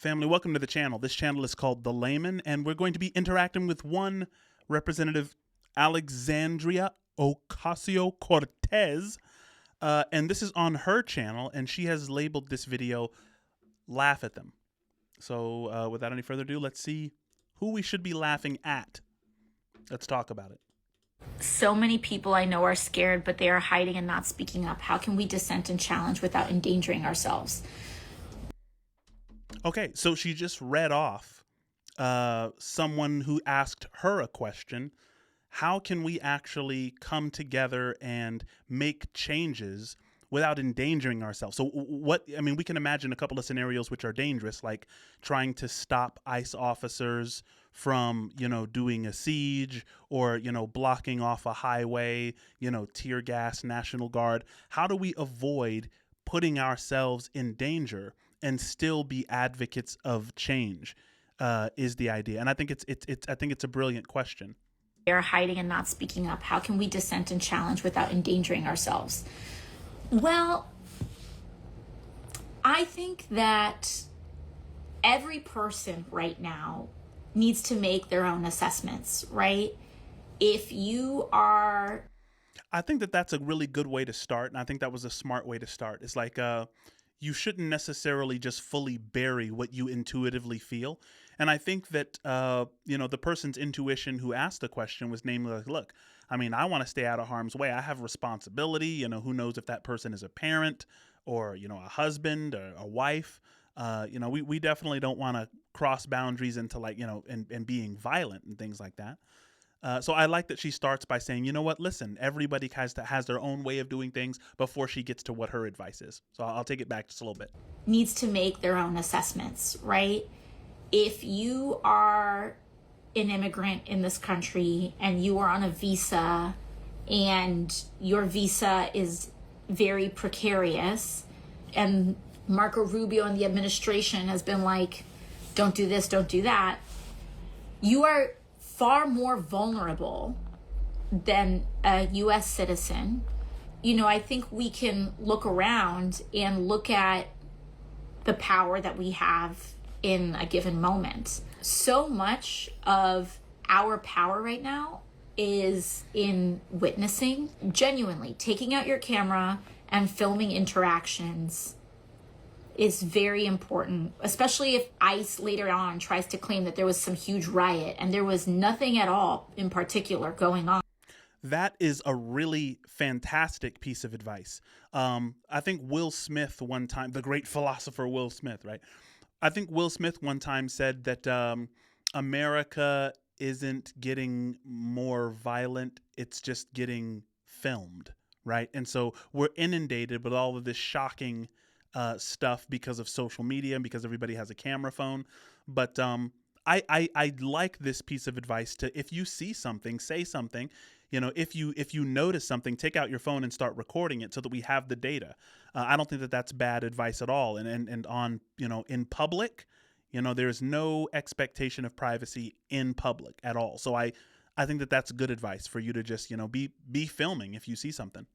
Family, welcome to the channel. This channel is called The Layman, and we're going to be interacting with one Representative Alexandria Ocasio Cortez. And this is on her channel, and she has labeled this video Laugh at Them. So without any further ado, let's see who we should be laughing at. Let's talk about it. So many people I know are scared, but they are hiding and not speaking up. How can we dissent and challenge without endangering ourselves? Okay, so she just read off someone who asked her a question. How can we actually come together and make changes without endangering ourselves? So we can imagine a couple of scenarios which are dangerous, like trying to stop ICE officers from, doing a siege or, blocking off a highway, tear gas, National Guard. How do we avoid putting ourselves in danger and still be advocates of change, is the idea. And I think it's a brilliant question. They are hiding and not speaking up. How can we dissent and challenge without endangering ourselves? Well, I think that every person right now needs to make their own assessments, right? If you are... I think that that's a really good way to start, and I think that was a smart way to start. It's like you shouldn't necessarily just fully bury what you intuitively feel. And I think that, the person's intuition who asked the question was namely like, look, I want to stay out of harm's way. I have responsibility. Who knows if that person is a parent or, a husband or a wife. We definitely don't want to cross boundaries into and being violent and things like that. So I like that she starts by saying, you know what, listen, everybody has their own way of doing things before she gets to what her advice is. So I'll take it back just a little bit. Needs to make their own assessments, right? If you are an immigrant in this country and you are on a visa and your visa is very precarious and Marco Rubio and the administration has been like, don't do this, don't do that, you are far more vulnerable than a U.S. citizen. I think we can look around and look at the power that we have in a given moment. So much of our power right now is in witnessing, genuinely taking out your camera and filming interactions is very important, especially if ICE later on tries to claim that there was some huge riot and there was nothing at all in particular going on. That is a really fantastic piece of advice. I think Will Smith one time, the great philosopher Will Smith, right? I think Will Smith one time said that America isn't getting more violent, it's just getting filmed, right? And so we're inundated with all of this shocking stuff because of social media and because everybody has a camera phone. But I like this piece of advice to, if you see something, say something. If you notice something, take out your phone and start recording it so that we have the data. I don't think that that's bad advice at all. And on, in public, there's no expectation of privacy in public at all. So I think that that's good advice for you to just, be filming if you see something.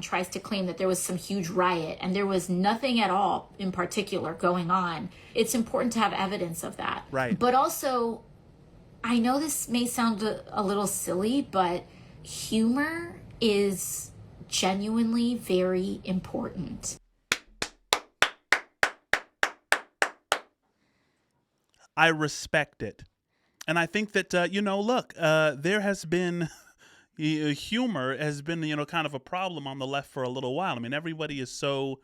Tries to claim that there was some huge riot and there was nothing at all in particular going on. It's important to have evidence of that. Right. But also, I know this may sound a little silly, but humor is genuinely very important. I respect it. And I think that, there has been... humor has been, kind of a problem on the left for a little while. Everybody is so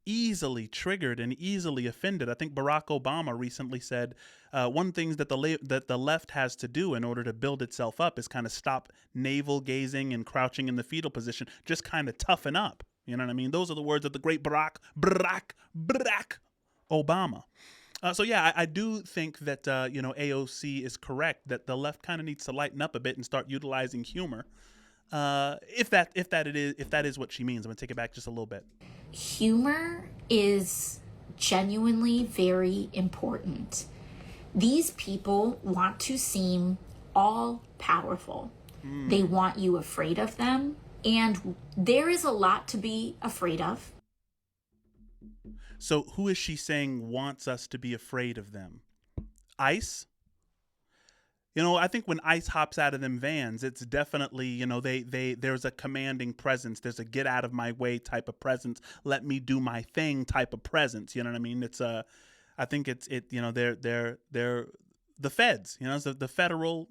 easily triggered and easily offended. I think Barack Obama recently said one thing that the left has to do in order to build itself up is kind of stop navel gazing and crouching in the fetal position. Just kind of toughen up. You know what I mean? Those are the words of the great Barack Obama. So yeah, I do think that AOC is correct that the left kind of needs to lighten up a bit and start utilizing humor. If that is what she means, I'm gonna take it back just a little bit. Humor is genuinely very important. These people want to seem all powerful. They want you afraid of them, and there is a lot to be afraid of. So who is she saying wants us to be afraid of them? ICE? I think when ICE hops out of them vans, it's definitely, there's a commanding presence. There's a get out of my way type of presence. Let me do my thing type of presence. You know what I mean? I think they're the feds, so the federal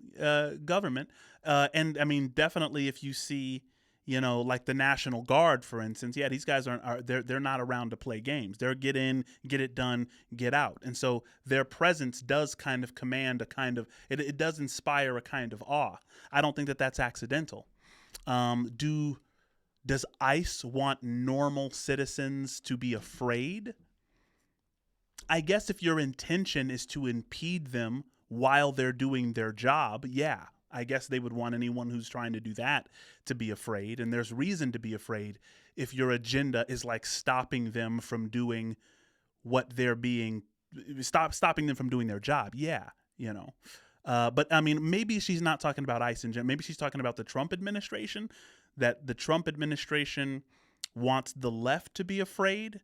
government. And I mean, definitely if you see, like the National Guard, for instance, yeah, these guys they're not around to play games. They're get in, get it done, get out. And so their presence does kind of command it does inspire a kind of awe. I don't think that that's accidental. Does ICE want normal citizens to be afraid? I guess if your intention is to impede them while they're doing their job, yeah, I guess they would want anyone who's trying to do that to be afraid. And there's reason to be afraid if your agenda is like stopping them from doing stopping them from doing their job. Yeah, But I mean, maybe she's not talking about ICE in general. Maybe she's talking about the Trump administration, that the Trump administration wants the left to be afraid.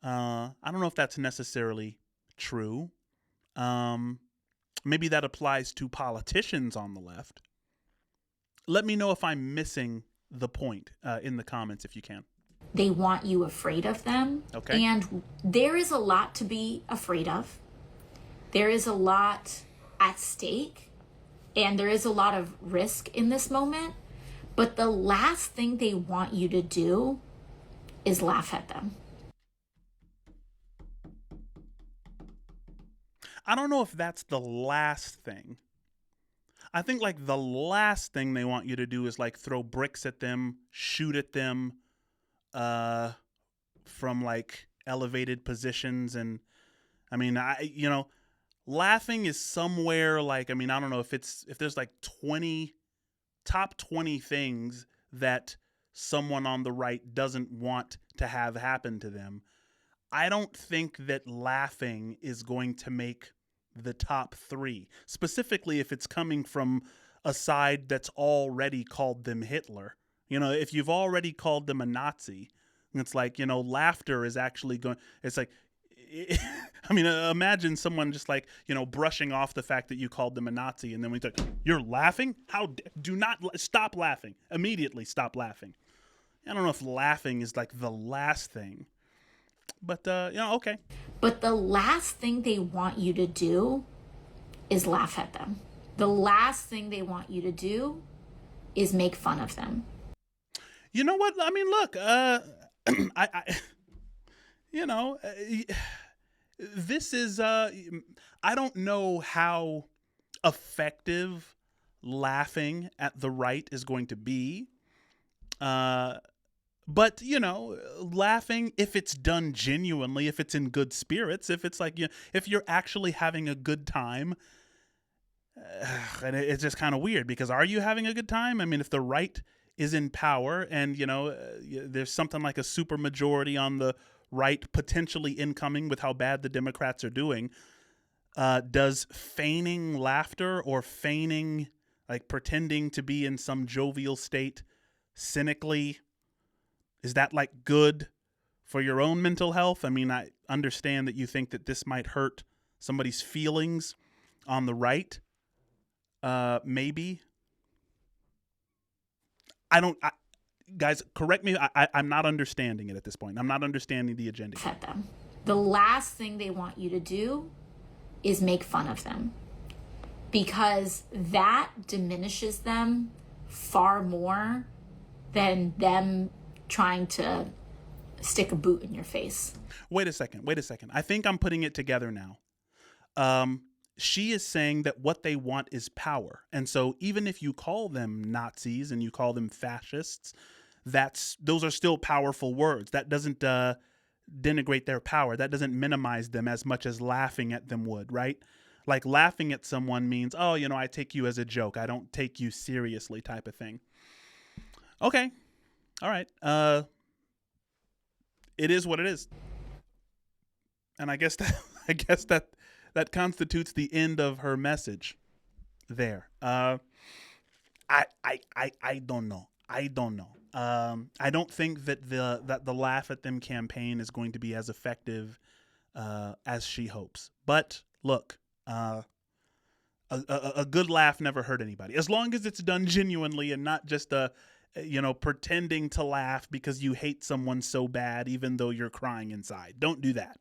I don't know if that's necessarily true. Maybe that applies to politicians on the left. Let me know if I'm missing the point in the comments if you can. They want you afraid of them. Okay. And there is a lot to be afraid of. There is a lot at stake. And there is a lot of risk in this moment. But the last thing they want you to do is laugh at them. I don't know if that's the last thing. I think like the last thing they want you to do is like throw bricks at them, shoot at them from like elevated positions. And I mean, laughing is somewhere like, I mean, I don't know if there's like top 20 things that someone on the right doesn't want to have happen to them. I don't think that laughing is going to make the top 3, specifically if it's coming from a side that's already called them Hitler. If you've already called them a Nazi, it's like, laughter is actually going, it's like, I mean, imagine someone just like, brushing off the fact that you called them a Nazi, and then we think, you're laughing? Do not stop laughing. Immediately stop laughing. I don't know if laughing is like the last thing. But, okay. But the last thing they want you to do is laugh at them. The last thing they want you to do is make fun of them. You know what? I mean, look, this is, I don't know how effective laughing at the right is going to be. But, laughing, if it's done genuinely, if it's in good spirits, if it's like, if you're actually having a good time, and it's just kind of weird because are you having a good time? I mean, if the right is in power and, there's something like a super majority on the right potentially incoming with how bad the Democrats are doing, does feigning laughter or feigning, like pretending to be in some jovial state cynically, is that like good for your own mental health? I mean, I understand that you think that this might hurt somebody's feelings on the right. Maybe. Guys, correct me. I'm not understanding it at this point. I'm not understanding the agenda. At them. The last thing they want you to do is make fun of them, because that diminishes them far more than them trying to stick a boot in your face. Wait a second. I think I'm putting it together now. She is saying that what they want is power. And so even if you call them Nazis and you call them fascists, those are still powerful words. That doesn't denigrate their power. That doesn't minimize them as much as laughing at them would, right? Like laughing at someone means, oh, I take you as a joke. I don't take you seriously type of thing. Okay. All right. It is what it is. And I guess that constitutes the end of her message there. I don't know. I don't think that the laugh at them campaign is going to be as effective as she hopes. But look, a good laugh never hurt anybody, as long as it's done genuinely and not just pretending to laugh because you hate someone so bad, even though you're crying inside. Don't do that.